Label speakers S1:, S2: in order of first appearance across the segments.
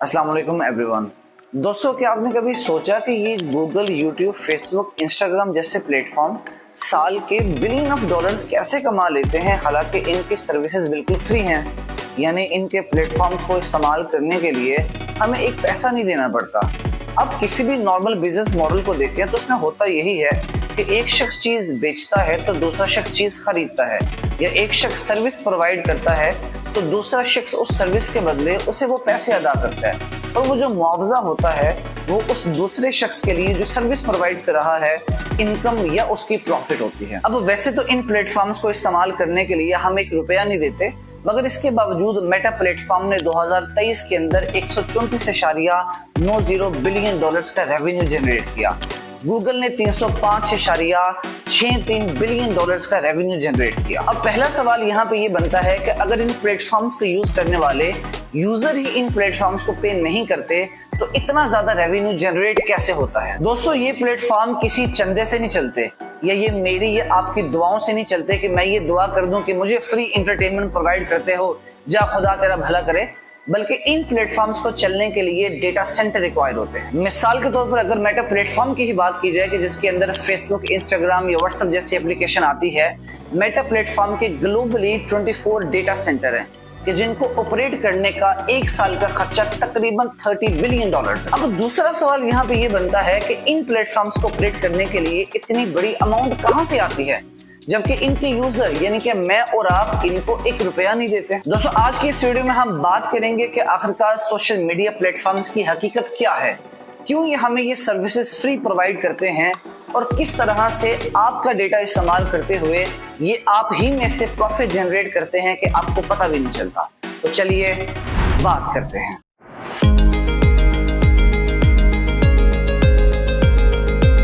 S1: अस्सलाम वालेकुम एवरीवन। दोस्तों, क्या आपने कभी सोचा कि ये गूगल, यूट्यूब, फेसबुक, इंस्टाग्राम जैसे प्लेटफॉर्म साल के बिलियन ऑफ डॉलर्स कैसे कमा लेते हैं, हालांकि इनकी सर्विसेज बिल्कुल फ्री हैं। यानी इनके प्लेटफॉर्म्स को इस्तेमाल करने के लिए हमें एक पैसा नहीं देना पड़ता। अब किसी भी नॉर्मल बिजनेस मॉडल को देखें तो उसमें होता यही है कि एक शख्स चीज बेचता है तो दूसरा शख्स चीज खरीदता है, या एक शख्स सर्विस प्रोवाइड करता है तो दूसरा शख्स उस सर्विस के बदले उसे वो पैसे अदा करता है, और वो जो मुआवजा होता है वो उस दूसरे शख्स के लिए जो सर्विस प्रोवाइड कर रहा है इनकम या उसकी प्रॉफिट होती है। अब वैसे तो इन प्लेटफॉर्म्स को इस्तेमाल करने के लिए हम एक रुपया नहीं देते, मगर इसके बावजूद मेटा प्लेटफॉर्म ने 2023 के अंदर 134.90 बिलियन डॉलर्स का रेवेन्यू जनरेट किया। गूगल ने 305.63 बिलियन डॉलर्स का रेवेन्यू जनरेट किया। अब पहला सवाल यहाँ पे ये बनता है कि अगर इन प्लेटफॉर्म्स को यूज करने वाले यूजर ही इन प्लेटफॉर्म्स को पे नहीं करते तो इतना ज्यादा रेवेन्यू जनरेट कैसे होता है। दोस्तों, ये प्लेटफॉर्म किसी चंदे से नहीं चलते, या ये मेरी या आपकी दुआओं से नहीं चलते कि मैं ये दुआ कर दूं कि मुझे फ्री एंटरटेनमेंट प्रोवाइड करते हो, जा खुदा तेरा भला करे, बल्कि इन प्लेटफॉर्म्स को चलने के लिए डेटा सेंटर रिक्वायर्ड होते हैं। मिसाल के तौर पर अगर मेटा प्लेटफॉर्म की ही बात की जाए कि जिसके अंदर फेसबुक, इंस्टाग्राम या व्हाट्सएप जैसी एप्लीकेशन आती है, मेटा प्लेटफॉर्म के ग्लोबली 24 डेटा सेंटर हैं कि जिनको ऑपरेट करने का एक साल का खर्चा तकरीबन 30 बिलियन डॉलर्स है। अब दूसरा सवाल यहाँ पे ये बनता है कि इन प्लेटफॉर्म्स को ऑपरेट करने के लिए इतनी बड़ी अमाउंट कहाँ से आती है, जबकि इनके यूजर यानी कि मैं और आप इनको एक रुपया नहीं देते। दोस्तों, आज की इस वीडियो में हम बात करेंगे कि आखिरकार सोशल मीडिया प्लेटफॉर्म्स की हकीकत क्या है, क्यों ये हमें ये सर्विसेज फ्री प्रोवाइड करते हैं, और किस तरह से आपका डेटा इस्तेमाल करते हुए ये आप ही में से प्रॉफिट जनरेट करते हैं कि आपको पता भी नहीं चलता। तो चलिए बात करते हैं।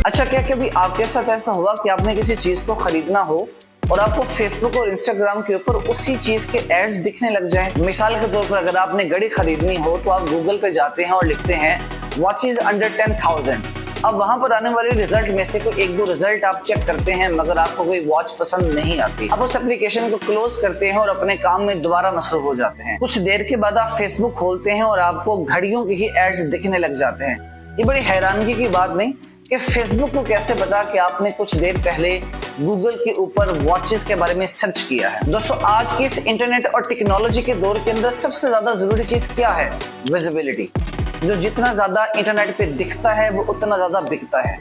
S1: अच्छा, क्या कभी आपके साथ ऐसा हुआ कि आपने किसी चीज को खरीदना हो और आपको फेसबुक और इंस्टाग्राम के ऊपर उसी चीज के एड्स दिखने लग जाएं? मिसाल के तौर पर अगर आपने घड़ी खरीदनी हो तो आप गूगल पे जाते हैं और लिखते हैं वॉचेज अंडर 10,000। अब वहां पर आने वाले रिजल्ट में से कोई एक दो रिजल्ट आप चेक करते हैं, मगर आपको कोई वॉच पसंद नहीं आती। अब उस एप्लीकेशन को क्लोज करते हैं और अपने काम में दोबारा मसरूफ हो जाते हैं। कुछ देर के बाद आप फेसबुक खोलते हैं और आपको घड़ियों के ही एड्स दिखने लग जाते हैं। ये बड़ी हैरानगी की बात नहीं कि फेसबुक को कैसे पता कि आपने कुछ देर पहले गूगल के ऊपर वॉचेस के बारे में सर्च किया है। दोस्तों, आज के इस इंटरनेट और टेक्नोलॉजी के दौर के अंदर सबसे ज्यादा जरूरी चीज क्या है? विजिबिलिटी। जो जितना ज्यादा इंटरनेट पे दिखता है वो उतना ज्यादा बिकता है।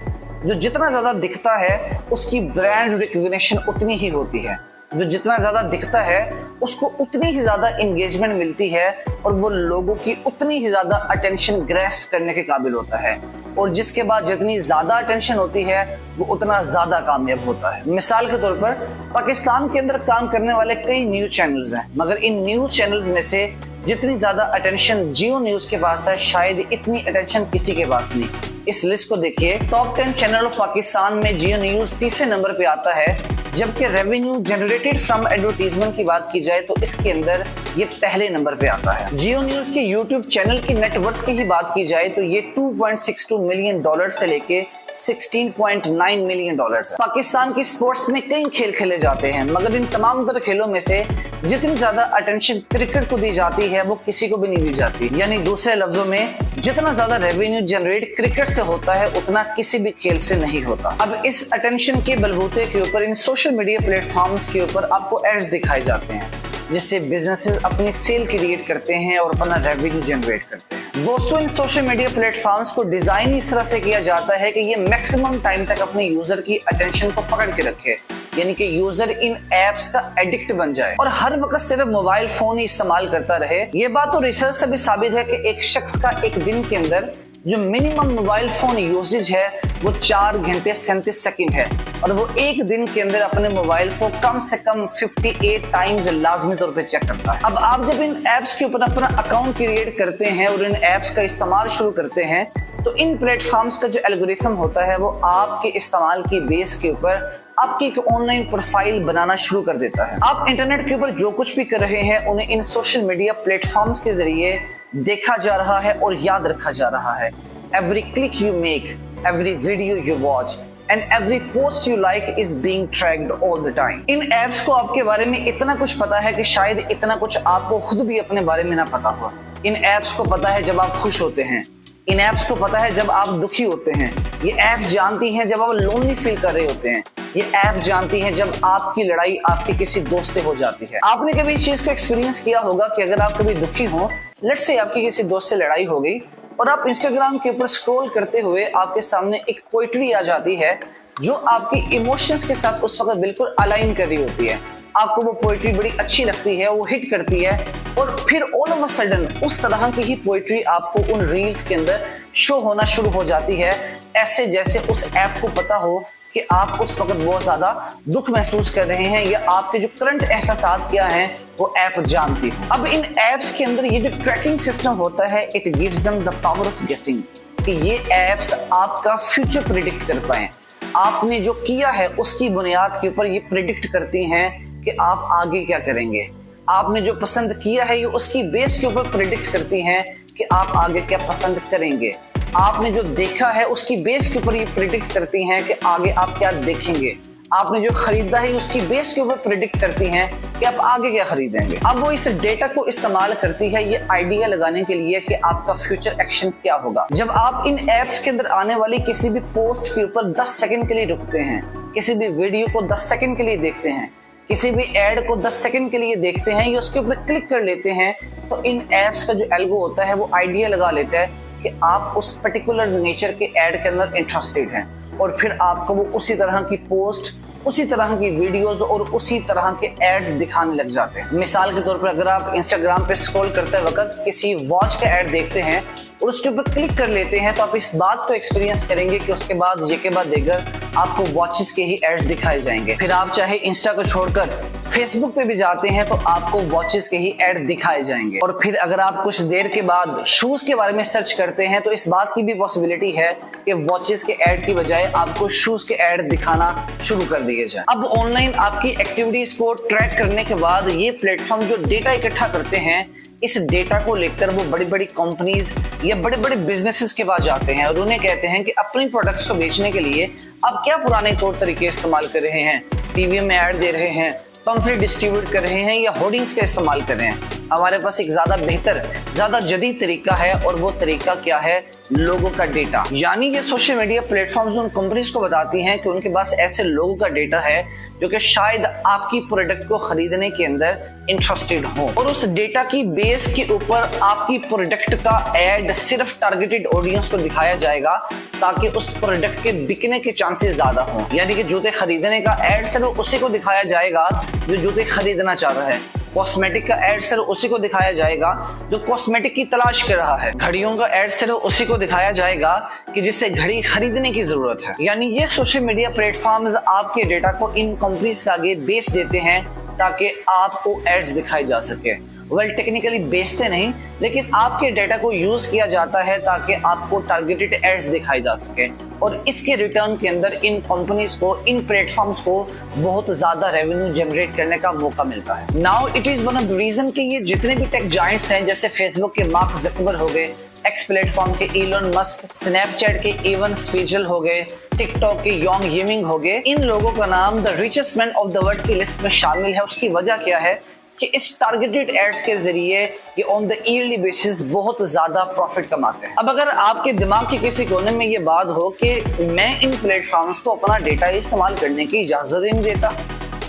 S1: जो जितना ज्यादा दिखता है उसकी ब्रांड रिकॉग्निशन उतनी ही होती है। जो जितना ज्यादा दिखता है उसको उतनी ही ज्यादा एंगेजमेंट मिलती है, और वो लोगों की उतनी ही ज्यादा अटेंशन ग्रैस्प करने के काबिल होता है, और जिसके बाद जितनी ज्यादा अटेंशन होती है वो उतना ज्यादा कामयाब होता है। मिसाल के तौर पर पाकिस्तान के अंदर काम करने वाले कई न्यूज चैनल्स हैं, मगर इन न्यूज चैनल्स में से जितनी ज्यादा अटेंशन जियो न्यूज के पास है, शायद इतनी अटेंशन किसी के पास नहीं। इस लिस्ट को देखिए, टॉप 10 चैनल ऑफ पाकिस्तान में जियो न्यूज तीसरे नंबर पे आता है, जबकि रेवेन्यू जनरेटेड फ्रॉम एडवर्टीजमेंट की बात की जाए तो इसके अंदर ये पहले नंबर पे आता है। जियो न्यूज के यूट्यूब चैनल की नेटवर्थ की ही बात की जाए तो ये 2.62 मिलियन डॉलर से लेके 16.9 मिलियन डॉलर्स है। पाकिस्तान की स्पोर्ट्स में कई खेल खेले जाते हैं, मगर इन तमाम तरह खेलों में से जितनी ज्यादा अटेंशन क्रिकेट को दी जाती है वो किसी को भी नहीं दी जाती। यानी दूसरे लफ्जों में, जितना ज्यादा रेवेन्यू जनरेट क्रिकेट से होता है उतना किसी भी खेल से नहीं होता। अब इस अटेंशन के बलबूते के ऊपर इन सोशल मीडिया प्लेटफॉर्म्स के ऊपर आपको एड्स दिखाए जाते हैं, जिससे बिजनेसेस अपनी सेल क्रिएट करते हैं और अपना रेवेन्यू जनरेट करते हैं। दोस्तों, इन सोशल मीडिया प्लेटफॉर्म्स को डिजाइन इस तरह से किया जाता है कि ये मैक्सिमम टाइम तक अपने यूजर की अटेंशन को पकड़ के रखे, यानी कि यूजर इन एप्स का एडिक्ट बन जाए और हर वक्त सिर्फ मोबाइल फोन ही इस्तेमाल करता रहे। ये बात तो रिसर्च से भी साबित है कि एक शख्स का एक दिन के अंदर जो मिनिमम मोबाइल फोन यूसेज है वो 4 घंटे 37 सेकंड है, और वो एक दिन के अंदर अपने मोबाइल को कम से कम 58 टाइम्स लाजमी तौर पे चेक करता है। अब आप जब इन एप्स के ऊपर अपना अकाउंट क्रिएट करते हैं और इन एप्स का इस्तेमाल शुरू करते हैं तो इन प्लेटफॉर्म्स का जो एल्गोरिथम होता है वो आपके इस्तेमाल की बेस के ऊपर आपकी एक ऑनलाइन प्रोफाइल बनाना शुरू कर देता है। आप इंटरनेट के ऊपर जो कुछ भी कर रहे हैं उन्हें इन सोशल मीडिया प्लेटफॉर्म्स के जरिए देखा जा रहा है और याद रखा जा रहा है। Every click you make, every video you watch and every post you like is being tracked all the time। In apps को आपके बारे में इतना कुछ पता है कि शायद इतना कुछ आपको खुद भी अपने बारे में ना पता हो। इन ऐप्स को पता है जब आप खुश होते हैं, इन ऐप्स को पता है जब आप दुखी होते हैं, ये ऐप जानती हैं जब आप लोनली फील कर रहे होते हैं, ये ऐप जानती हैं जब आपकी लड़ाई आपके किसी दोस्त से हो जाती है। आपने कभी इस चीज को एक्सपीरियंस किया होगा कि अगर आप कभी दुखी हो, लेट्स से आपकी किसी दोस्त से लड़ाई हो गई और आप इंस्टाग्राम के ऊपर स्क्रॉल करते हुए आपके सामने एक पोइट्री आ जाती है जो आपकी इमोशंस के साथ उस वक्त बिल्कुल अलाइन कर रही होती है। आपको वो पोइट्री बड़ी अच्छी लगती है, वो हिट करती है और फिर ऑल ऑफ अ सडन उस तरह की ही पोइट्री आपको उन रील्स के अंदर शो होना शुरू हो जाती है, ऐसे जैसे उस ऐप को पता हो कि आप उस वक्त बहुत ज्यादा दुख महसूस कर रहे हैं या आपके जो करंट एहसासात क्या हैं वो ऐप जानती है। अब इन ऐप्स के अंदर ये जो ट्रैकिंग सिस्टम होता है, it gives them the power of गेसिंग, कि ये ऐप्स आपका फ्यूचर प्रिडिक्ट कर पाए। आपने जो किया है उसकी बुनियाद के ऊपर ये प्रिडिक्ट करती हैं कि आप आगे क्या करेंगे। आपने जो पसंद किया है ये उसकी बेस के ऊपर प्रिडिक्ट करती हैं कि आप आगे क्या पसंद करेंगे। आपने जो देखा है उसकी बेस के ऊपर ये प्रिडिक्ट करती हैं कि आगे आप क्या देखेंगे। आपने जो खरीदा है उसकी बेस के ऊपर प्रिडिक्ट करती हैं कि आप आगे क्या खरीदेंगे। अब वो इस डेटा को इस्तेमाल करती है ये आइडिया लगाने के लिए कि आपका फ्यूचर एक्शन क्या होगा। जब आप इन एप्स के अंदर आने वाली किसी भी पोस्ट के ऊपर 10 सेकंड के लिए रुकते हैं, किसी भी वीडियो को 10 सेकंड के लिए देखते हैं, किसी भी एड को 10 सेकंड के लिए देखते हैं या उसके ऊपर क्लिक कर लेते हैं, तो इन एप्स का जो एल्गो होता है वो आइडिया लगा लेता है कि आप उस पर्टिकुलर नेचर के एड के अंदर इंटरेस्टेड हैं और फिर आपको वो उसी तरह की पोस्ट, उसी तरह की वीडियोस और उसी तरह के एड्स दिखाने लग जाते हैं। मिसाल के तौर पर अगर आप इंस्टाग्राम पे स्क्रॉल करते वक्त किसी वॉच का एड देखते हैं और उसके ऊपर क्लिक कर लेते हैं, तो आप इस बात को एक्सपीरियंस करेंगे कि उसके बाद ये के बाद देकर आपको वॉचेस के ही एड्स दिखाए जाएंगे। फिर आप चाहे इंस्टा को छोड़कर फेसबुक पे भी जाते हैं तो आपको वॉचेस के ही एड दिखाए जाएंगे। और फिर अगर आप कुछ देर के बाद शूज के बारे में सर्च करते हैं तो इस बात की भी पॉसिबिलिटी है कि वॉचेस के एड की बजाय आपको शूज के एड दिखाना शुरू कर दिए जाए। अब ऑनलाइन आपकी एक्टिविटीज को ट्रैक करने के बाद ये प्लेटफॉर्म जो डेटा इकट्ठा करते हैं, इस डेटा को लेकर वो बड़ी बड़ी कंपनीज या बड़े बड़े बिजनेसेस के पास जाते हैं और उन्हें कहते हैं कि अपनी प्रोडक्ट्स को बेचने के लिए आप क्या पुराने तौर तरीके इस्तेमाल कर रहे हैं, टीवी में ऐड दे रहे हैं, पंफलेट डिस्ट्रीब्यूट कर रहे हैं या होर्डिंग्स का इस्तेमाल कर रहे हैं। हमारे पास एक ज्यादा बेहतर, ज्यादा जदीद तरीका है और वो तरीका क्या है? लोगों का डेटा। यानी ये सोशल मीडिया प्लेटफॉर्म्स उन कंपनीज को बताती हैं कि उनके पास ऐसे लोगों का डेटा है जो कि शायद आपकी प्रोडक्ट को खरीदने के अंदर इंटरेस्टेड हो और उस डेटा की बेस के ऊपर आपकी प्रोडक्ट का एड सिर्फ टारगेटेड ऑडियंस को दिखाया जाएगा ताकि उस प्रोडक्ट के बिकने के चांसेस ज्यादा हों। यानी कि जूते खरीदने का एड सिर्फ उसी को दिखाया जाएगा जो जूते खरीदना चाह रहा है। कॉस्मेटिक का एड सिर्फ उसी को दिखाया जाएगा जो कॉस्मेटिक की तलाश कर रहा है। घड़ियों का एड सिर्फ उसी को दिखाया जाएगा कि जिसे घड़ी खरीदने की जरूरत है। यानी ये सोशल मीडिया प्लेटफॉर्म्स आपके डेटा को इन कंपनीज के आगे बेच देते हैं ताकि आपको एड्स दिखाई जा सके। वेल टेक्निकली बेचते नहीं, लेकिन आपके डेटा को यूज किया जाता है ताकि आपको टारगेटेड एड्स दिखाई जा सके और इसके रिटर्न के अंदर इन कंपनीज को, इन प्लेटफॉर्म्स को बहुत ज्यादा रेवेन्यू जनरेट करने का मौका मिलता है। Now it is one of the reason कि ये जितने भी टेक जायंट्स हैं, जैसे फेसबुक के मार्क ज़करबर्ग हो गए, एक्स प्लेटफॉर्म के इलोन मस्क, स्नैपचैट के इवन स्पीजल हो गए, टिकटॉक के योंग येमिंग हो गए, इन लोगों का नाम the richest man of the world की लिस्ट में शामिल है। उसकी वजह क्या है कि इस टारगेटेड एड्स के जरिए ये ऑन द ईयरली बेसिस बहुत ज्यादा प्रॉफिट कमाते हैं। अब अगर आपके दिमाग के किसी कोने में ये बात हो कि मैं इन प्लेटफॉर्म्स को अपना डेटा इस्तेमाल करने की इजाजत ही नहीं देता,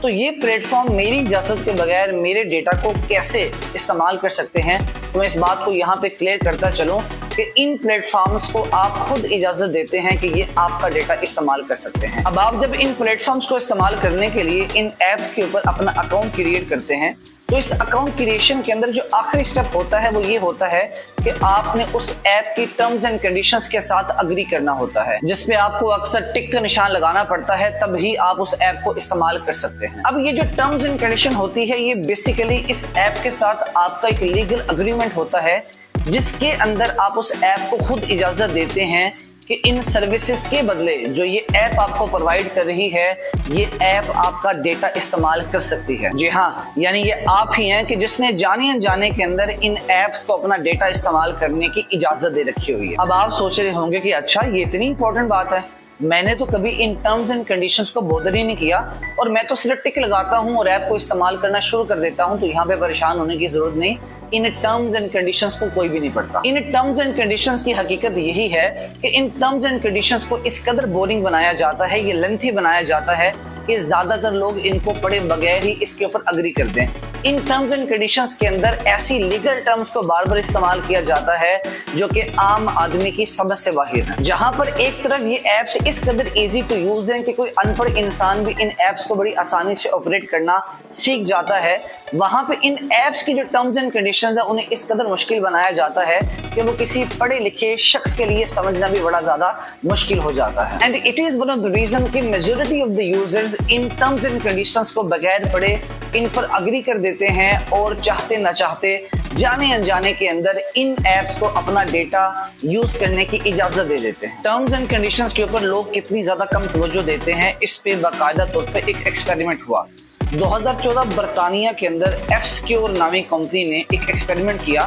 S1: तो ये प्लेटफॉर्म मेरी इजाजत के बगैर मेरे डेटा को कैसे इस्तेमाल कर सकते हैं, तो मैं इस बात को यहाँ पे क्लियर करता चलूं कि इन प्लेटफॉर्म्स को आप खुद इजाजत देते हैं कि ये आपका डेटा इस्तेमाल कर सकते हैं। अब आप जब इन प्लेटफॉर्म्स को इस्तेमाल करने के लिए इन एप्स के ऊपर अपना अकाउंट क्रिएट करते हैं, तो इस अकाउंट क्रिएशन के अंदर जो आखिरी स्टेप होता है वो ये होता है कि आपने उस ऐप की टर्म्स एंड कंडीशंस के साथ अग्री करना होता है, जिसपे आपको अक्सर टिक का निशान लगाना पड़ता है, तब ही आप उस ऐप को इस्तेमाल कर सकते हैं। अब ये जो टर्म्स एंड कंडीशन होती है, ये बेसिकली इस ऐप के साथ आपका एक लीगल अग्रीमेंट होता है जिसके अंदर आप उस ऐप को खुद इजाजत देते हैं कि इन सर्विसेज के बदले जो ये ऐप आपको प्रोवाइड कर रही है, ये ऐप आपका डेटा इस्तेमाल कर सकती है। जी हाँ, यानी ये आप ही हैं कि जिसने जाने अनजाने के अंदर इन ऐप्स को अपना डेटा इस्तेमाल करने की इजाजत दे रखी हुई है। अब आप सोच रहे होंगे कि अच्छा, ये इतनी इंपॉर्टेंट बात है, मैंने तो कभी इन टर्म्स एंड कंडीशंस को बॉदर ही नहीं किया और मैं तो सिर्फ टिक लगाता हूं और ऐप को इस्तेमाल करना शुरू कर देता हूं, तो यहाँ पे परेशान होने की जरूरत नहीं। इन टर्म्स एंड कंडीशंस को कोई भी नहीं पढ़ता। इन टर्म्स एंड कंडीशंस की हकीकत यही है कि इन टर्म्स एंड कंडीशंस को इस कदर बोरिंग बनाया जाता है, ये लेंथी बनाया जाता है कि ज्यादातर लोग इनको पढ़े बगैर ही इसके ऊपर अग्री कर दें। इन टर्म्स एंड कंडीशंस के अंदर ऐसी लीगल टर्म्स को बार बार इस्तेमाल किया जाता है जो कि आम आदमी की समझ से बाहर है। जहां पर एक तरफ ये एप्स इस कदर इजी टू यूज हैं कि कोई अनपढ़ इंसान भी इन एप्स को बड़ी आसानी से ऑपरेट करना सीख जाता है, वहां पे इन एप्स की जो टर्म्स एंड कंडीशंस है उन्हें इस कदर मुश्किल बनाया जाता है कि वो किसी पढ़े लिखे शख्स के लिए समझना भी बड़ा ज्यादा मुश्किल हो जाता है। And it is one of the reason कि majority of the users in terms and conditions को बगैर पढ़े इन पर अग्री कर देते हैं और चाहते न चाहते जाने अनजाने के अंदर इन एप्स को अपना डेटा यूज करने की इजाजत दे देते हैं। टर्म्स एंड कंडीशंस के ऊपर लोग कितनी ज्यादा कम तवज्जो देते हैं, इस पे बाकायदा तौर पे एक एक्सपेरिमेंट हुआ। 2014 बरतानिया के अंदर F-Secure नामी कंपनी ने एक एक्सपेरिमेंट किया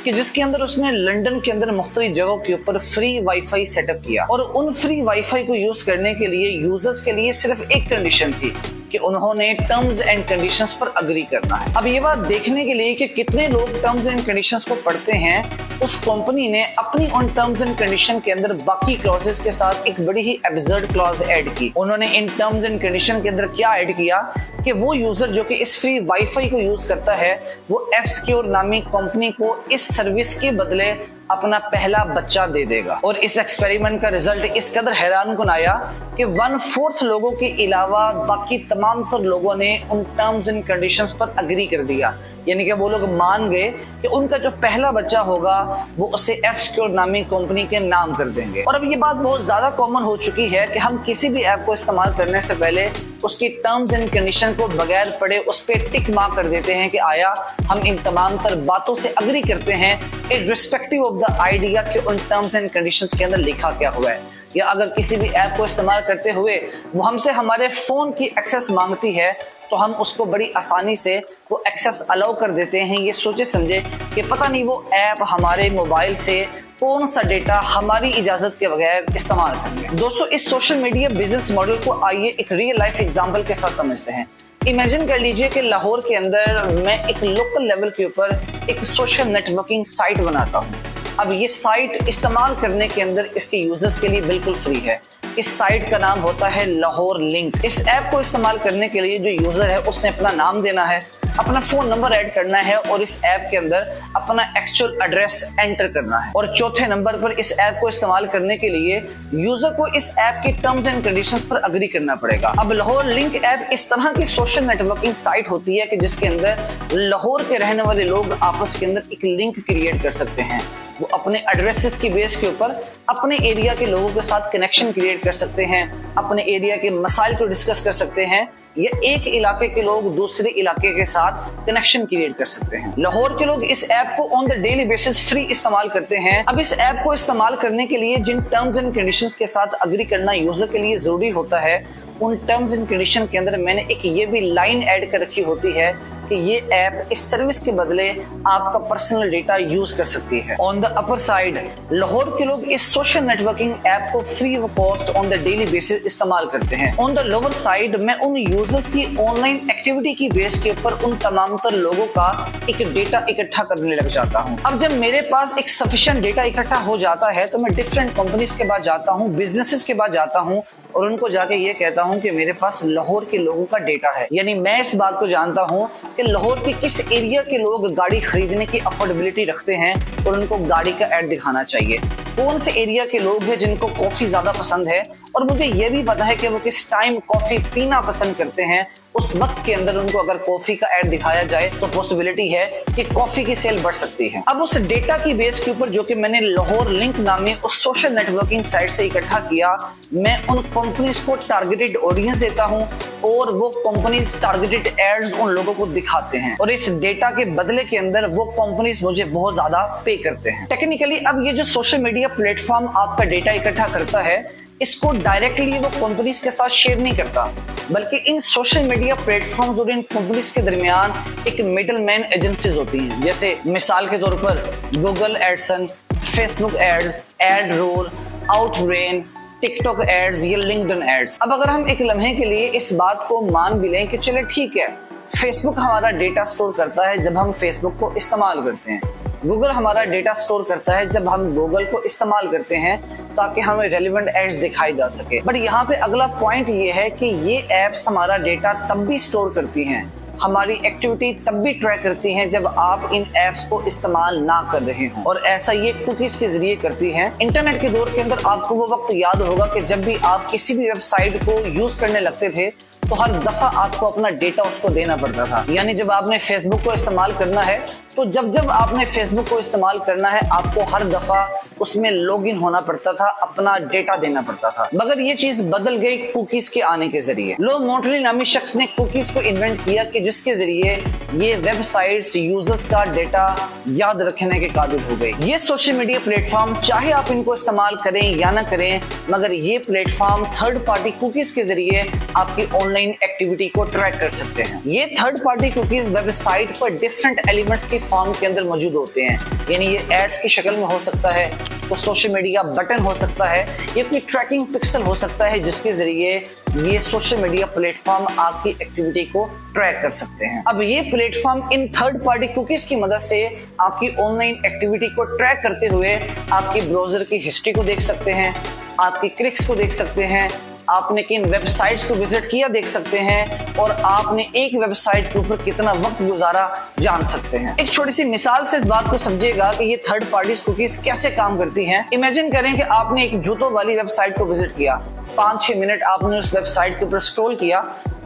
S1: कि जिसके अंदर उसने लंदन के अंदर मुख्तलिफ जगहों के ऊपर फ्री वाईफाई सेटअप किया और उन फ्री वाईफाई को यूज करने के लिए यूजर्स के लिए सिर्फ एक कंडीशन थी कि उन्होंने टर्म्स एंड कंडीशंस पर अग्री करना है। अब ये बात देखने के लिए कि कितने लोग टर्म्स एंड कंडीशंस को पढ़ते हैं, उस कंपनी ने अपनी उन टर्म्स एंड कंडीशन के अंदर बाकी क्लॉजेस के साथ एक बड़ी ही एब्सर्ड क्लॉज ऐड की। उन्होंने इन टर्म्स एंड कंडीशन के अंदर क्या ऐड किया कि वो यूजर जो कि इस फ्री वाईफाई को यूज करता है वो F-Secure नामी कंपनी को इस सर्विस के बदले अपना पहला बच्चा दे देगा। और इस एक्सपेरिमेंट का रिजल्ट इस कदर हैरानकुन आया कि 1/4 लोगों के अलावा बाकी तमाम तर लोगों ने उन टर्म्स एंड कंडीशंस पर अग्री कर दिया, यानी कि वो लोग मान गए कि उनका जो पहला बच्चा होगा वो उसे F-Secure नामी कंपनी के नाम कर देंगे। और अब ये बात बहुत ज्यादा कॉमन हो चुकी है कि हम किसी भी ऐप को इस्तेमाल करने से पहले उसकी टर्म्स एंड कंडीशन को बगैर पढ़े उस पर टिक मार्क कर देते हैं कि आया हम इन तमाम तर बातों से अग्री करते हैं इर्रिस्पेक्टिव ऑफ द आइडिया कि उन टर्म्स एंड कंडीशंस के अंदर लिखा क्या हुआ है। या अगर किसी भी ऐप को इस्तेमाल करते हुए वो हमसे हमारे फोन की एक्सेस मांगती है तो हम उसको बड़ी आसानी से वो एक्सेस अलाउ कर देते हैं, ये सोचे समझे कि पता नहीं वो ऐप हमारे मोबाइल से कौन सा डेटा हमारी इजाजत के बगैर इस्तेमाल करेंगे। दोस्तों, इस सोशल मीडिया बिजनेस मॉडल को आइए एक रियल लाइफ एग्जांपल के साथ समझते हैं। इमेजिन कर लीजिए कि लाहौर के अंदर मैं एक लोकल लेवल के ऊपर एक सोशल नेटवर्किंग साइट बनाता हूँ। अब ये साइट इस्तेमाल करने के अंदर इसके यूजर्स के लिए बिल्कुल फ्री है। इस साइट का नाम होता है लाहौर लिंक। इस ऐप को इस्तेमाल करने के लिए जो यूजर है उसने अपना नाम देना है, अपना फोन नंबर ऐड करना है और इस ऐप के अंदर अपना एक्चुअल एड्रेस एंटर करना है। और चौथे नंबर पर इस ऐप को इस्तेमाल करने के लिए यूजर को इस ऐप की टर्म्स एंड कंडीशंस पर अग्री करना पड़ेगा। अब लाहौर लिंक ऐप इस तरह की सोशल नेटवर्किंग साइट होती है कि जिसके अंदर लाहौर के रहने वाले लोग आपस के अंदर एक लिंक क्रिएट कर सकते हैं। वो अपने एड्रेसेस की बेस के ऊपर अपने एरिया के लोगों के साथ कनेक्शन क्रिएट कर सकते हैं, अपने एरिया के मसाइल को डिस्कस कर सकते हैं, या एक इलाके के लोग दूसरे इलाके के साथ कनेक्शन क्रिएट कर सकते हैं। लाहौर के लोग इस ऐप को on the daily basis free इस्तेमाल करते हैं। अब इस ऐप को इस्तेमाल करने के लिए जिन टर्म्स एंड कंडीशंस के साथ अग्री करना यूजर के लिए जरूरी होता है, उन टर्म्स एंड कंडीशन के अंदर मैंने एक ये भी लाइन ऐड कर रखी होती है कि ये ऐप इस सर्विस के बदले आपका पर्सनल डेटा यूज कर सकती है। On the upper side Lahore के लोग इस सोशल नेटवर्किंग ऐप को free of cost on the daily basis इस्तेमाल करते हैं। ऑन द लोअर साइड मैं उन यूजर्स की ऑनलाइन एक्टिविटी की बेस के ऊपर उन तमाम तर लोगों का एक डेटा इकट्ठा करने लग जाता हूँ। अब जब मेरे पास एक सफिशिएंट डेटा इकट्ठा हो जाता है तो मैं डिफरेंट कंपनीज के पास जाता हूँ, बिजनेसेस के पास जाता हूँ और उनको जाके ये कहता हूँ कि मेरे पास लाहौर के लोगों का डेटा है। यानी मैं इस बात को जानता हूँ कि लाहौर के किस एरिया के लोग गाड़ी खरीदने की अफोर्डेबिलिटी रखते हैं और उनको गाड़ी का ऐड दिखाना चाहिए, कौन से एरिया के लोग हैं जिनको कॉफी ज्यादा पसंद है और मुझे ये भी पता है कि वो किस टाइम कॉफी पीना पसंद करते हैं। उस वक्त के अंदर उनको अगर कॉफी का ऐड दिखाया जाए तो पॉसिबिलिटी है कि कॉफी की सेल बढ़ सकती है। अब उस डेटा की बेस के ऊपर जो कि मैंने लाहौर लिंक नामी उस सोशल नेटवर्किंग साइट से इकट्ठा किया, मैं उन कंपनीज को टारगेटेड ऑडियंस देता हूं और वो कंपनीज टारगेटेड एड्स उन लोगों को दिखाते हैं और इस डेटा के बदले के अंदर वो कंपनीज मुझे बहुत ज्यादा पे करते हैं। टेक्निकली अब ये जो सोशल मीडिया प्लेटफॉर्म आपका डेटा इकट्ठा करता है, इसको डायरेक्टली वो कंपनीज के साथ शेयर नहीं करता, बल्कि इन सोशल मीडिया प्लेटफॉर्म्स और इन कंपनीज के दरमियान एक मिडलमैन एजेंसीज होती हैं। जैसे मिसाल के तौर पर Google AdSense, Facebook ads, AdRoll, Outbrain, TikTok ads, ये लिंक्डइन एड्स। अब अगर हम एक लम्हे के लिए इस बात को मान भी लें कि चले ठीक है, फेसबुक हमारा डेटा स्टोर करता है जब हम फेसबुक को इस्तेमाल करते हैं, गूगल हमारा डेटा स्टोर करता है जब हम गूगल को इस्तेमाल करते हैं ताकि हमें रेलेवेंट एड्स दिखाई जा सके। बट यहाँ पे अगला पॉइंट ये है कि ये एप्स हमारा डेटा तब भी स्टोर करती हैं, हमारी एक्टिविटी तब भी ट्रैक करती हैं जब आप इन एप्स को इस्तेमाल ना कर रहे हो, और ऐसा ये कुकीज के जरिए करती हैं। इंटरनेट के दौर के अंदर आपको वो वक्त याद होगा कि जब भी आप किसी भी वेबसाइट को यूज करने लगते थे तो हर दफा आपको अपना डेटा उसको देना पड़ता था। यानी जब आपने फेसबुक को इस्तेमाल करना है तो जब आपने फेसबुक को इस्तेमाल करना है आपको हर दफा उसमें लॉगिन होना पड़ता था, अपना डेटा देना पड़ता था। मगर ये चीज बदल गई कुकीज के आने के जरिए। लो मोंटली नामी शख्स ने कुकीज को इन्वेंट किया कि जिसके जरिए ये वेबसाइट्स यूजर्स का डेटा याद रखने के काबिल हो गए। ये सोशल मीडिया प्लेटफॉर्म चाहे आप इनको इस्तेमाल करें या ना करें, मगर ये प्लेटफॉर्म थर्ड पार्टी कुकीज के जरिए आपकी ऑनलाइन एक्टिविटी को ट्रैक कर सकते हैं। ये थर्ड पार्टी कुकीज वेबसाइट पर डिफरेंट एलिमेंट्स के फॉर्म के अंदर मौजूद होते हैं। यानी ये एड्स की शक्ल में हो सकता है, तो सोशल मीडिया बटन हो सकता है, ये कोई ट्रैकिंग पिक्सल हो सकता है जिसके जरिए ये सोशल मीडिया प्लेटफॉर्म आपकी एक्टिविटी को ट्रैक कर सकते हैं। अब ये platform in third party cookies की मदद से आपकी ऑनलाइन एक्टिविटी को ट्रैक करते हुए आपकी ब्राउजर की हिस्ट्री को देख सकते हैं, आपकी क्लिक्स को देख सकते हैं, आपने किन वेबसाइट्स को विजिट किया देख सकते हैं, और आपने एक वेबसाइट के ऊपर कितना वक्त गुजारा जान सकते हैं। एक छोटी सी मिसाल से इस बात को समझिएगा कि ये थर्ड पार्टी कुकीज कैसे काम करती हैं। इमेजिन करें कि आपने एक जूतों वाली वेबसाइट को विजिट किया, 5-6 मिनट आपने उस वेबसाइट के ऊपर स्क्रॉल किया।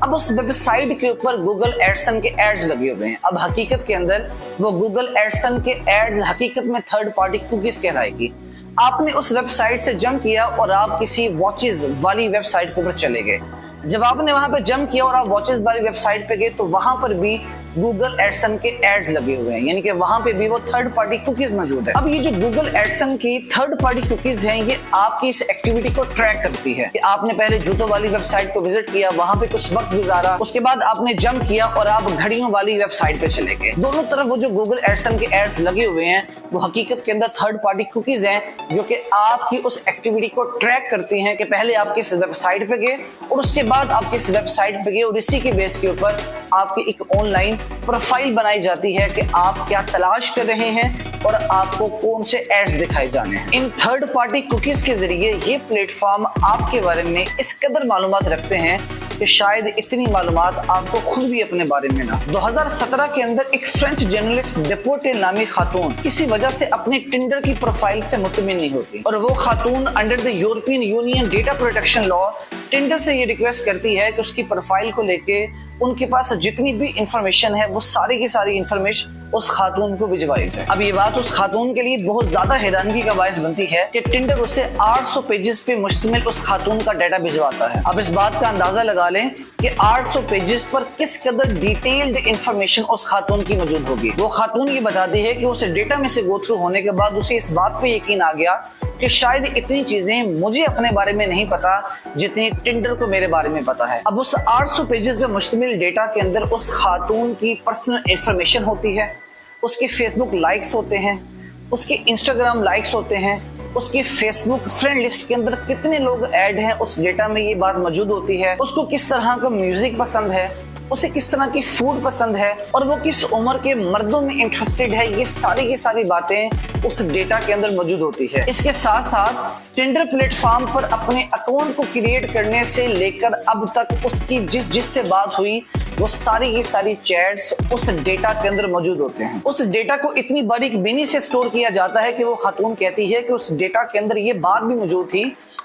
S1: अब उस वेबसाइट के ऊपर गूगल एडसन के एड्स लगे हुए हैं। अब हकीकत के अंदर वो गूगल एडसन के एड्स हकीकत में थर्ड पार्टी कुकीज कहलाएगी। आपने उस वेबसाइट से जंप किया और आप किसी वॉचेस वाली वेबसाइट के ऊपर चले गए। जब आपने वहां पे जंप किया और आप वॉचेस वाली वेबसाइट पे गए तो वहां पर भी गूगल एडसन के एड्स लगे हुए हैं, यानी कि वहां पे भी वो थर्ड पार्टी कुकीज मौजूद है। अब ये जो गूगल एडसन की थर्ड पार्टी कुकीज हैं, ये आपकी इस एक्टिविटी को ट्रैक करती है कि आपने पहले जूतों वाली वेबसाइट को विजिट किया, वहां पे कुछ वक्त गुजारा, उसके बाद आपने जंप किया और आप घड़ियों वाली वेबसाइट पे चले गए। दोनों तरफ वो जो गूगल एडसन के एड्स लगे हुए हैं वो हकीकत के अंदर थर्ड पार्टी कुकीज हैं जो कि आपकी उस एक्टिविटी को ट्रैक करती हैं कि पहले आप किस वेबसाइट पे गए और उसके बाद आप किस वेबसाइट पे गए, और इसी के बेस के ऊपर आपकी एक ऑनलाइन प्रोफाइल बनाई जाती है कि आप क्या तलाश कर रहे हैं और आपको कौन से एड्स दिखाए जाने हैं। इन थर्ड पार्टी कुकीज के जरिए ये प्लेटफॉर्म आपके बारे में इस कदर मालूमात रखते हैं कि शायद इतनी मालूमात आपको खुद भी अपने बारे में ना। 2017 के अंदर एक फ्रेंच जर्नलिस्ट डेपोटे नामी खातून किसी वजह से अपने टिंडर की प्रोफाइल से मुतमिन नहीं होती, और वो खातून under the European union data protection law Tinder से ये रिक्वेस्ट करती है कि उसकी प्रोफाइल को लेके उनके पास जितनी भी इंफॉर्मेशन है वो सारी की सारी इंफॉर्मेशन उस खातून को भिजवाई जाए। अब ये बात उस खातून के लिए बहुत ज्यादा हैरानगी का बायस बनती है कि टिंडर उसे 800 पेजेस पे मुश्तमिल उस खातून का डाटा भिजवाता है। अब इस बात का अंदाजा लगा लें कि 800 पेजेस पर किस कदर डिटेल्ड इंफॉर्मेशन उस खातून की मौजूद होगी। वो खातून ये बताती है कि उसे डेटा में से गो थ्रू होने के बाद उसे इस बात पे यकीन आ गया कि शायद इतनी चीजें मुझे अपने बारे में नहीं पता जितनी टिंडर को मेरे बारे में पता है। अब उस 800 पेजेस पे मुश्तमिल डेटा के अंदर उस खातून की पर्सनल इंफॉर्मेशन होती है, उसके फेसबुक लाइक्स होते हैं, उसके इंस्टाग्राम लाइक्स होते हैं, उसके फेसबुक फ्रेंड लिस्ट के अंदर कितने लोग ऐड हैं उस डेटा में ये बात मौजूद होती है, उसको किस तरह का म्यूजिक पसंद है, उसे किस तरह की फूड पसंद है, और वो किस उम्र के मर्दों में इंटरेस्टेड है। ये सारी की सारी बातें उस डेटा के अंदर मौजूद होती है। इसके साथ साथ टिंडर प्लेटफॉर्म पर अपने अकाउंट को क्रिएट करने से लेकर अब तक उसकी जिससे बात हुई वो सारी की सारी चैट्स उस डेटा के अंदर मौजूद होते हैं। उस डेटा को इतनी बारीक बीनी से स्टोर किया जाता है कि वो खातून कहती है कि उस डेटा के अंदर ये बात भी मौजूद थी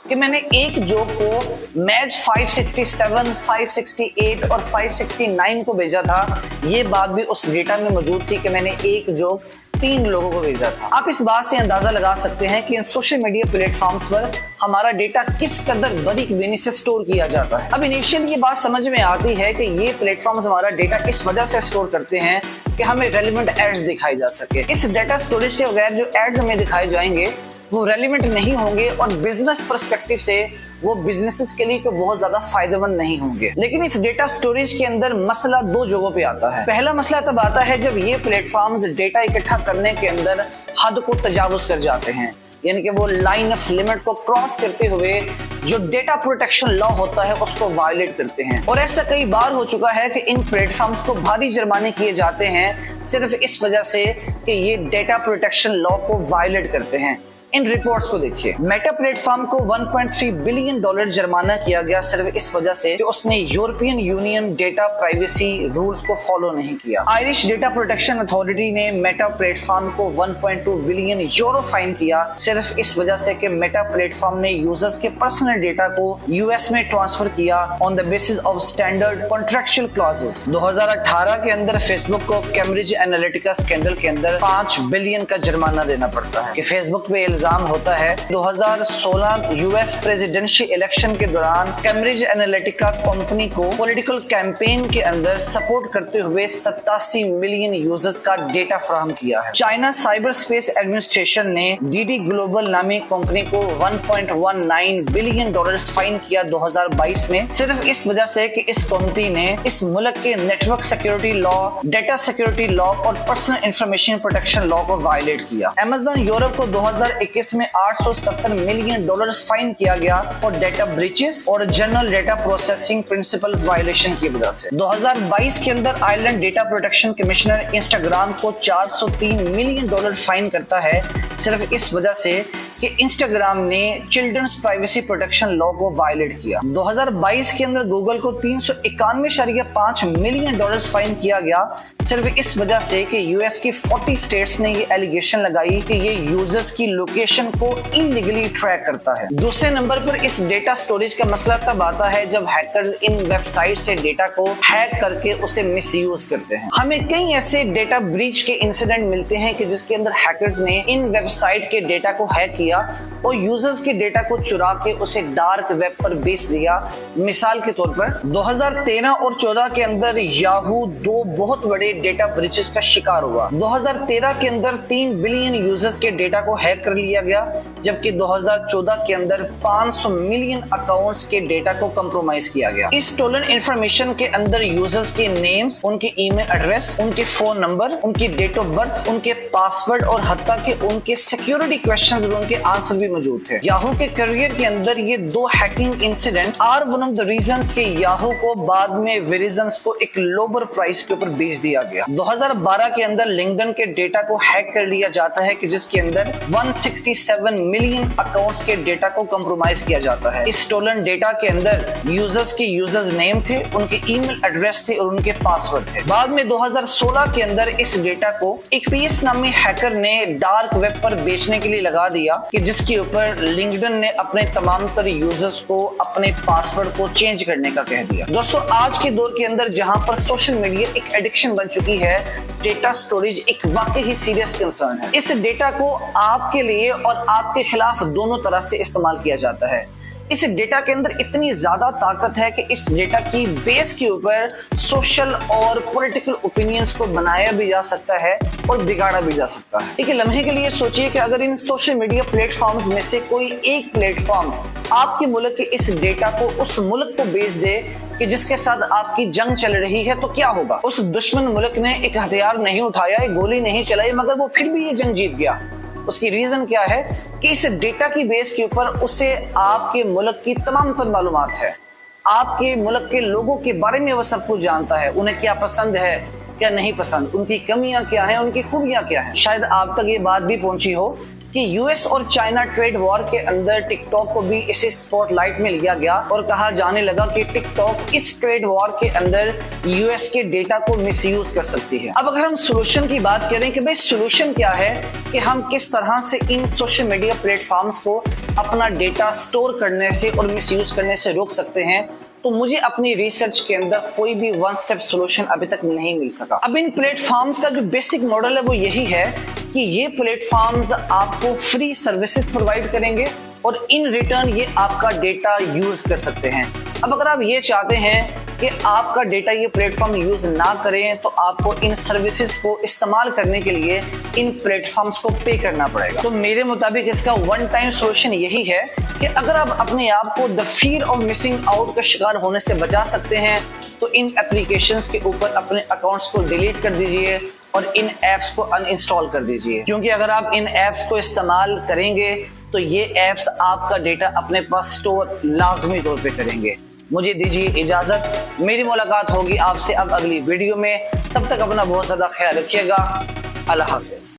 S1: कि मैंने एक जोक को मैच 567, 568 और 569 को भेजा था। ये बात भी उस डेटा में मौजूद थी कि मैंने एक जोक 3 लोगों को भेजा था। आप इस बात से अंदाजा लगा सकते हैं कि इन सोशल मीडिया प्लेटफॉर्म्स पर हमारा डेटा किस कदर बारीक बीनी से स्टोर किया जाता है। अब इनिशियल ये बात समझ में आती है कि ये प्लेटफॉर्म्स हमारा डेटा इस वजह से स्टोर करते हैं कि हमें रेलेवेंट एड्स दिखाई जा सके। इस डेटा स्टोरेज के बगैर जो एड्स हमें दिखाए जाएंगे वो रेलेवेंट नहीं होंगे और बिजनेस पर्सपेक्टिव से वो बिजनेसेस के लिए बहुत ज्यादा फायदेमंद नहीं होंगे। लेकिन इस डेटा स्टोरेज के अंदर मसला 2 जगहों पे आता है। पहला मसला तब आता है जब ये प्लेटफॉर्म्स डेटा इकट्ठा करने के अंदर हद को तजावुज कर जाते हैं, यानी कि वो लाइन ऑफ लिमिट को क्रॉस करते हुए जो डेटा प्रोटेक्शन लॉ होता है उसको वायलेट करते हैं। और ऐसा कई बार हो चुका है कि इन प्लेटफॉर्म्स को भारी जुर्माने किए जाते हैं सिर्फ इस वजह से कि ये डेटा प्रोटेक्शन लॉ को वायलेट करते हैं। इन रिपोर्ट्स को देखिए, मेटा प्लेटफॉर्म को 1.3 बिलियन डॉलर जुर्माना किया गया सिर्फ इस वजह से कि उसने European union data privacy rules को फॉलो नहीं किया। आयरिश डेटा प्रोटेक्शन अथॉरिटी ने मेटा प्लेटफॉर्म को 1.2 बिलियन यूरो फाइन किया सिर्फ इस वजह से कि मेटा प्लेटफॉर्म ने यूजर्स के पर्सनल डेटा को यूएस में ट्रांसफर किया on the basis of standard contractual clauses. 2018 के अंदर फेसबुक को कैम्ब्रिज एनालिटिका स्कैंडल के अंदर 5 बिलियन का जुर्माना देना पड़ता है कि फेसबुक पे इल्जाम होता है 2016 यूएस प्रेसिडेंशियल इलेक्शन के दौरान कैम्ब्रिज एनालिटिका कंपनी को पॉलिटिकल कैंपेन के अंदर सपोर्ट करते हुए 87 मिलियन यूजर्स का डेटा फराहम किया है। चाइना साइबर स्पेस एडमिनिस्ट्रेशन ने डीडी ग्लोबल नामी कंपनी को 1.19 बिलियन डॉलर फाइन किया 2022 में सिर्फ इस वजह से कि इस कंपनी ने इस मुल्क के network security law, data security law और पर्सनल इंफॉर्मेशन प्रोटेक्शन लॉ को वायलेट किया। अमेज़न यूरोप को 2021 में 870 मिलियन डॉलर फाइन किया गया और डेटा ब्रीचेस और general data processing principles violation की वजह से। 2022 के अंदर Ireland data protection commissioner Instagram को 403 मिलियन डॉलर फाइन करता है सिर्फ इस वजह से कि इंस्टाग्राम ने चिल्ड्रंस प्राइवेसी प्रोटेक्शन लॉ को वायलेट किया। 2022 के अंदर गूगल को 391.5 मिलियन डॉलर फाइन किया गया सिर्फ इस वजह से कि यूएस की 40 स्टेट्स ने ये एलिगेशन लगाई कि ये यूजर्स की लोकेशन को इलीगली ट्रैक करता है। दूसरे नंबर पर इस डेटा स्टोरेज का मसला तब आता है जब हैकर्स इन वेबसाइट से डेटा को हैक करके उसे मिसयूज करते हैं। हमें कई ऐसे डेटा ब्रीच के इंसिडेंट मिलते हैं कि जिसके अंदर हैकर्स ने इन वेबसाइट के डेटा को हैक किया और यूजर्स के डेटा को चुरा के उसे डार्क वेब पर बेच दिया। मिसाल के तौर पर 2013 और 14 के अंदर याहू 2 बहुत बड़े डेटा ब्रीचेस का शिकार हुआ। 2013 के अंदर 3 बिलियन यूजर्स के डेटा को हैक कर लिया गया, जबकि 2014 के अंदर 500 मिलियन अकाउंट्स के डेटा को कंप्रोमाइज किया गया। इस स्टोलन इंफॉर्मेशन के अंदर यूजर्स के नेम्स, उनके ईमेल एड्रेस, उनके फोन नंबर, उनकी डेट ऑफ बर्थ, उनके पासवर्ड और हत्ता के उनके सिक्योरिटी क्वेश्चंस और उनके आंसर भी मौजूद थे। याहू के करियर के अंदर ये 2 hacking incident are one of the reasons कि याहू को बाद में वेरिजन्स को एक लोअर प्राइस के ऊपर बेच दिया गया। 2012 के अंदर लिंक्डइन के डेटा को हैक कर लिया जाता है कि जिसके अंदर 167 मिलियन अकाउंट्स के डेटा को कंप्रोमाइज किया जाता है। इस स्टोलन डेटा के अंदर यूजर्स के यूजर्स नेम थे, उनके ईमेल एड्रेस थे और उनके पासवर्ड थे। बाद में 2016 के अंदर इस डेटा को एक पीएस नामी हैकर ने डार्क वेब पर बेचने के लिए लगा दिया कि जिसके ऊपर लिंक्डइन ने अपने तमाम तर यूजर्स को अपने पासवर्ड को चेंज करने का कह दिया। दोस्तों, आज के दौर के अंदर जहां पर सोशल मीडिया एक एडिक्शन बन चुकी है, डेटा स्टोरेज एक वाकई ही सीरियस कंसर्न है। इस डेटा को आपके लिए और आपके खिलाफ दोनों तरह से इस्तेमाल किया जाता है। इस डेटा के अंदर इतनी ज्यादा ताकत है कि इस डेटा की बेस के ऊपर सोशल और पॉलिटिकल ओपिनियंस को बनाया भी जा सकता है और बिगाड़ा भी जा सकता है। एक लम्हे के लिए सोचिए कि अगर इन सोशल मीडिया प्लेटफॉर्म्स में से कोई एक प्लेटफॉर्म आपके मुल्क के इस डेटा को उस मुल्क को बेच दे कि जिसके साथ आपकी जंग चल रही है, तो क्या होगा? उस दुश्मन मुल्क ने एक हथियार नहीं उठाया, एक गोली नहीं चलाई, मगर वो फिर भी ये जंग जीत गया। उसकी रीजन क्या है कि इस डेटा की बेस के ऊपर उसे आपके मुल्क की तमाम तर मालूमात है, आपके मुल्क के लोगों के बारे में वो सब कुछ जानता है, उन्हें क्या पसंद है, क्या नहीं पसंद, उनकी कमियां क्या हैं, उनकी खूबियां क्या हैं। शायद आप तक ये बात भी पहुंची हो कि यूएस और चाइना ट्रेड वॉर के अंदर टिकटॉक को भी इसी स्पॉटलाइट में लिया गया और कहा जाने लगा कि टिकटॉक इस ट्रेड वॉर के अंदर यूएस के डेटा को मिसयूज कर सकती है। अब अगर हम सोल्यूशन की बात करें कि भाई सोल्यूशन क्या है कि हम किस तरह से इन सोशल मीडिया प्लेटफॉर्म्स को अपना डेटा स्टोर करने से और मिसयूज करने से रोक सकते हैं, तो मुझे अपनी रिसर्च के अंदर कोई भी वन स्टेप सॉल्यूशन अभी तक नहीं मिल सका। अब इन प्लेटफॉर्म्स का जो बेसिक मॉडल है वो यही है कि ये प्लेटफॉर्म्स आपको फ्री सर्विसेज प्रोवाइड करेंगे और इन रिटर्न ये आपका डेटा यूज कर सकते हैं। अब अगर आप ये चाहते हैं कि आपका डेटा ये प्लेटफॉर्म यूज ना करें, तो आपको इन सर्विसेज को इस्तेमाल करने के लिए इन प्लेटफॉर्म्स को पे करना पड़ेगा। तो मेरे मुताबिक इसका वन टाइम सॉल्यूशन यही है कि अगर आप अपने आप को the fear of missing out का शिकार होने से बचा सकते हैं, तो इन एप्लीकेशंस के ऊपर अपने अकाउंट्स को डिलीट कर दीजिए और इन ऐप्स को अनइंस्टॉल कर दीजिए। क्योंकि अगर आप इन ऐप्स को इस्तेमाल करेंगे तो ये ऐप्स आपका डेटा अपने पास स्टोर लाजमी तौर पे करेंगे। मुझे दीजिए इजाजत, मेरी मुलाकात होगी आपसे अब अगली वीडियो में। तब तक अपना बहुत ज्यादा ख्याल रखिएगा। अल्लाह हाफिज।